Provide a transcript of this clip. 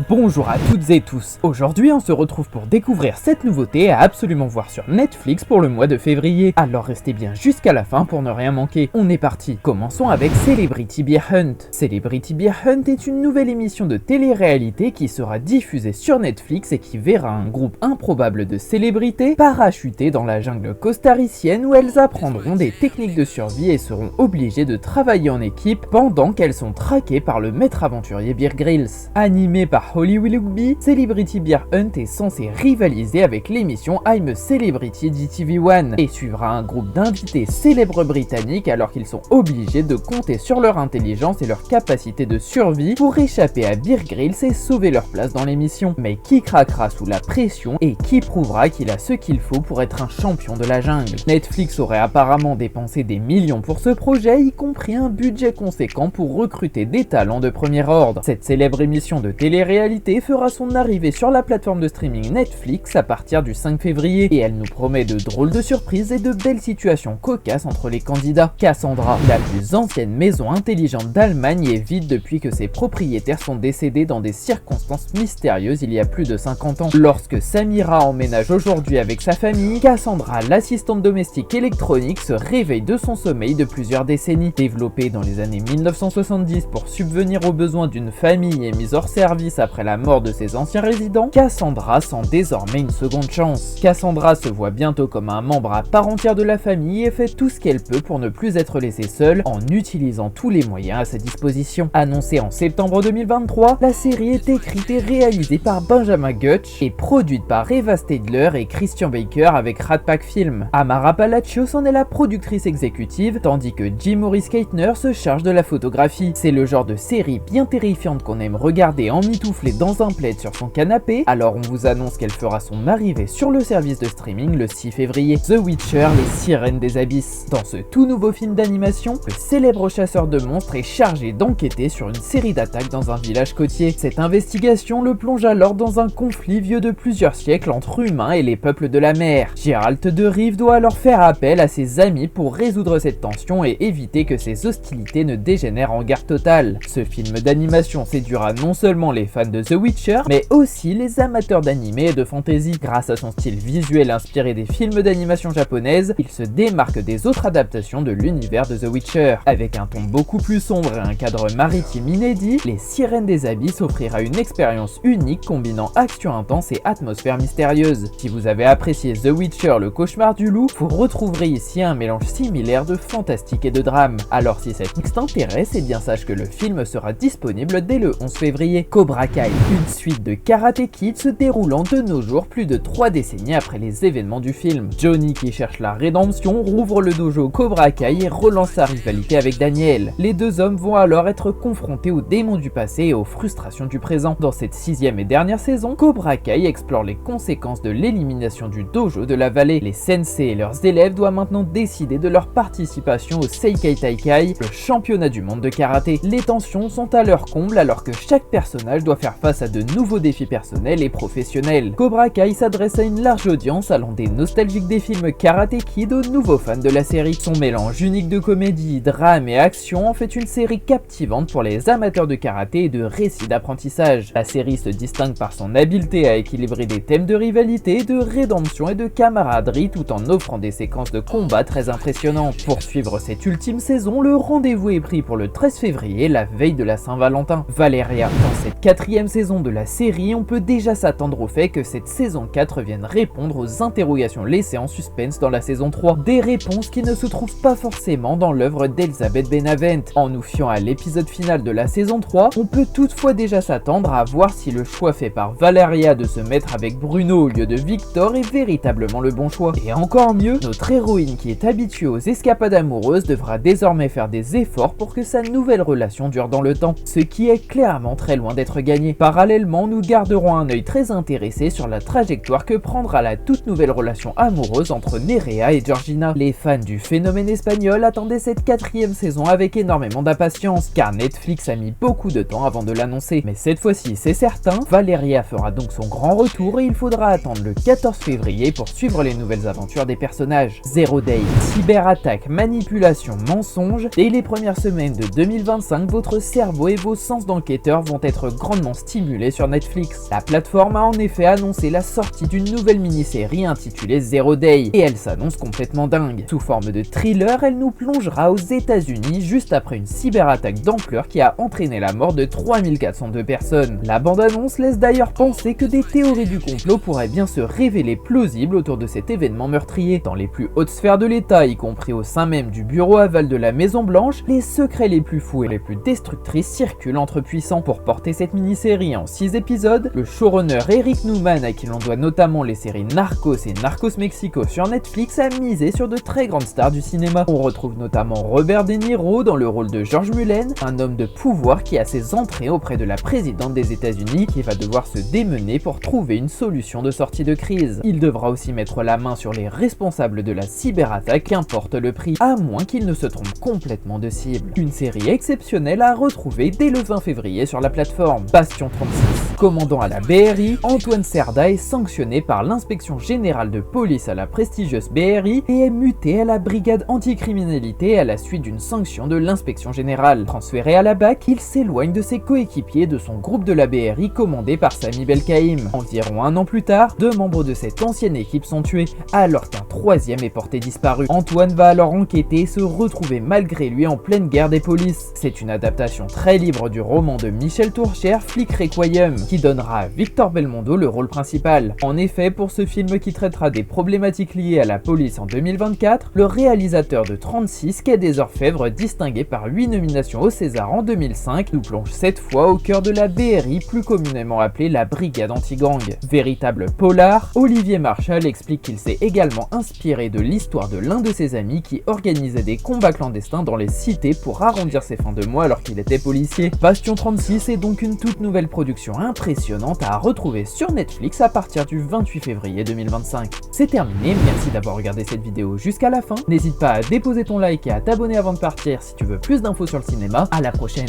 Bonjour à toutes et tous. Aujourd'hui on se retrouve pour découvrir cette nouveauté à absolument voir sur Netflix pour le mois de février. Alors restez bien jusqu'à la fin pour ne rien manquer. On est parti. Commençons avec Celebrity Beer Hunt. Celebrity Beer Hunt est une nouvelle émission de télé-réalité qui sera diffusée sur Netflix et qui verra un groupe improbable de célébrités parachuter dans la jungle costaricienne où elles apprendront des techniques de survie et seront obligées de travailler en équipe pendant qu'elles sont traquées par le maître aventurier Bear Grylls. Animé par Holly Willoughby, Celebrity Beer Hunt est censé rivaliser avec l'émission I'm a Celebrity d'ETV1 et suivra un groupe d'invités célèbres britanniques alors qu'ils sont obligés de compter sur leur intelligence et leur capacité de survie pour échapper à Bear Grylls et sauver leur place dans l'émission. Mais qui craquera sous la pression et qui prouvera qu'il a ce qu'il faut pour être un champion de la jungle? Netflix aurait apparemment dépensé des millions pour ce projet, y compris un budget conséquent pour recruter des talents de premier ordre. Cette célèbre émission de télé-réalité fera son arrivée sur la plateforme de streaming Netflix à partir du 5 février et elle nous promet de drôles de surprises et de belles situations cocasses entre les candidats. Cassandra, la plus ancienne maison intelligente d'Allemagne, est vide depuis que ses propriétaires sont décédés dans des circonstances mystérieuses il y a plus de 50 ans. Lorsque Samira emménage aujourd'hui avec sa famille, Cassandra, l'assistante domestique électronique, se réveille de son sommeil de plusieurs décennies. Développée dans les années 1970 pour subvenir aux besoins d'une famille et mise hors service après la mort de ses anciens résidents, Cassandra sent désormais une seconde chance. Cassandra se voit bientôt comme un membre à part entière de la famille et fait tout ce qu'elle peut pour ne plus être laissée seule en utilisant tous les moyens à sa disposition. Annoncée en septembre 2023, la série est écrite et réalisée par Benjamin Gutch et produite par Eva Stadler et Christian Baker avec Rat Pack Film. Amara Palacios en est la productrice exécutive, tandis que Jim Morris Keitner se charge de la photographie. C'est le genre de série bien terrifiante qu'on aime regarder emmitouflée dans un plaid sur son canapé, alors on vous annonce qu'elle fera son arrivée sur le service de streaming le 6 février. The Witcher, les sirènes des abysses. Dans ce tout nouveau film d'animation, le célèbre chasseur de monstres est chargé d'enquêter sur une série d'attaques dans un village côtier. Cette investigation le plonge alors dans un conflit vieux de plusieurs siècles entre humains et les peuples de la mer. Geralt de Rive doit alors faire appel à ses amis pour résoudre cette tension et éviter que ces hostilités ne dégénèrent en guerre totale. Ce film d'animation séduira non seulement les fans de The Witcher, mais aussi les amateurs d'anime et de fantasy. Grâce à son style visuel inspiré des films d'animation japonaises, il se démarque des autres adaptations de l'univers de The Witcher. Avec un ton beaucoup plus sombre et un cadre maritime inédit, Les Sirènes des Abysses offrira une expérience unique combinant action intense et atmosphère mystérieuse. Si vous avez apprécié The Witcher, le cauchemar du loup, vous retrouverez ici un mélange similaire de fantastique et de drame. Alors si cette mix t'intéresse, eh bien sache que le film sera disponible dès le 11 février. Cobra Kai, une suite de Karate Kid se déroulant de nos jours plus de 3 décennies après les événements du film. Johnny, qui cherche la rédemption, rouvre le dojo Cobra Kai et relance sa rivalité avec Daniel. Les deux hommes vont alors être confrontés aux démons du passé et aux frustrations du présent. Dans cette 6e et dernière saison, Cobra Kai explore les conséquences de l'élimination du dojo de la vallée. Les sensei et leurs élèves doivent maintenant décider de leur participation au Seikai Taikai, le championnat du monde de karaté. Les tensions sont à leur comble alors que chaque personnage doit faire face à de nouveaux défis personnels et professionnels. Cobra Kai s'adresse à une large audience allant des nostalgiques des films Karate Kid aux nouveaux fans de la série. Son mélange unique de comédie, drame et action en fait une série captivante pour les amateurs de karaté et de récits d'apprentissage. La série se distingue par son habileté à équilibrer des thèmes de rivalité, de rédemption et de camaraderie tout en offrant des séquences de combat très impressionnantes. Pour suivre cette ultime saison, le rendez-vous est pris pour le 13 février, la veille de la Saint-Valentin. Valeria, dans cette 4e saison de la série, on peut déjà s'attendre au fait que cette saison 4 vienne répondre aux interrogations laissées en suspense dans la saison 3. Des réponses qui ne se trouvent pas forcément dans l'œuvre d'Elizabeth Benavent. En nous fiant à l'épisode final de la saison 3, on peut toutefois déjà s'attendre à voir si le choix fait par Valeria de se mettre avec Bruno au lieu de Victor est véritablement le bon choix. Et encore mieux, notre héroïne qui est habituée aux escapades amoureuses devra désormais faire des efforts pour que sa nouvelle relation dure dans le temps, ce qui est clairement très loin d'être gagné. Parallèlement, nous garderons un œil très intéressé sur la trajectoire que prendra la toute nouvelle relation amoureuse entre Nerea et Georgina. Les fans du phénomène espagnol attendaient cette 4e saison avec énormément d'impatience, car Netflix a mis beaucoup de temps avant de l'annoncer. Mais cette fois-ci, c'est certain, Valeria fera donc son grand retour et il faudra attendre le 14 février pour suivre les nouvelles aventures des personnages. Zero Day, cyberattaque, manipulation, mensonge, dès les premières semaines de 2025, votre cerveau et vos sens d'enquêteur vont être grandement stimulée sur Netflix. La plateforme a en effet annoncé la sortie d'une nouvelle mini-série intitulée Zero Day, et elle s'annonce complètement dingue. Sous forme de thriller, elle nous plongera aux États-Unis juste après une cyberattaque d'ampleur qui a entraîné la mort de 3402 personnes. La bande-annonce laisse d'ailleurs penser que des théories du complot pourraient bien se révéler plausibles autour de cet événement meurtrier. Dans les plus hautes sphères de l'État, y compris au sein même du bureau aval de la Maison Blanche, les secrets les plus fous et les plus destructrices circulent entre puissants. Pour porter cette mini-série en 6 épisodes, le showrunner Eric Newman, à qui l'on doit notamment les séries Narcos et Narcos Mexico sur Netflix, a misé sur de très grandes stars du cinéma. On retrouve notamment Robert De Niro dans le rôle de George Mullen, un homme de pouvoir qui a ses entrées auprès de la présidente des États-Unis, qui va devoir se démener pour trouver une solution de sortie de crise. Il devra aussi mettre la main sur les responsables de la cyberattaque, qu'importe le prix, à moins qu'il ne se trompe complètement de cible. Une série exceptionnelle à retrouver dès le 20 février sur la plateforme. Bastion 36. Commandant à la BRI, Antoine Cerda est sanctionné par l'inspection générale de police à la prestigieuse BRI et est muté à la brigade anticriminalité à la suite d'une sanction de l'inspection générale. Transféré à la BAC, il s'éloigne de ses coéquipiers et de son groupe de la BRI commandé par Sami Belkaïm. Environ un an plus tard, 2 membres de cette ancienne équipe sont tués, alors qu'un 3e est porté disparu. Antoine va alors enquêter et se retrouver malgré lui en pleine guerre des polices. C'est une adaptation très libre du roman de Michel Tourchère, Flic Requiem, qui donnera à Victor Belmondo le rôle principal. En effet, pour ce film qui traitera des problématiques liées à la police en 2024, le réalisateur de 36, Quai des Orfèvres, distingué par 8 nominations au César en 2005, nous plonge cette fois au cœur de la BRI, plus communément appelée la Brigade Anti-Gang. Véritable polar, Olivier Marchal explique qu'il s'est également inspiré de l'histoire de l'un de ses amis qui organisait des combats clandestins dans les cités pour arrondir ses fins de mois alors qu'il était policier. Bastion 36 est donc une toute nouvelle production impressionnante à retrouver sur Netflix à partir du 28 février 2025. C'est terminé, merci d'avoir regardé cette vidéo jusqu'à la fin. N'hésite pas à déposer ton like et à t'abonner avant de partir si tu veux plus d'infos sur le cinéma. À la prochaine.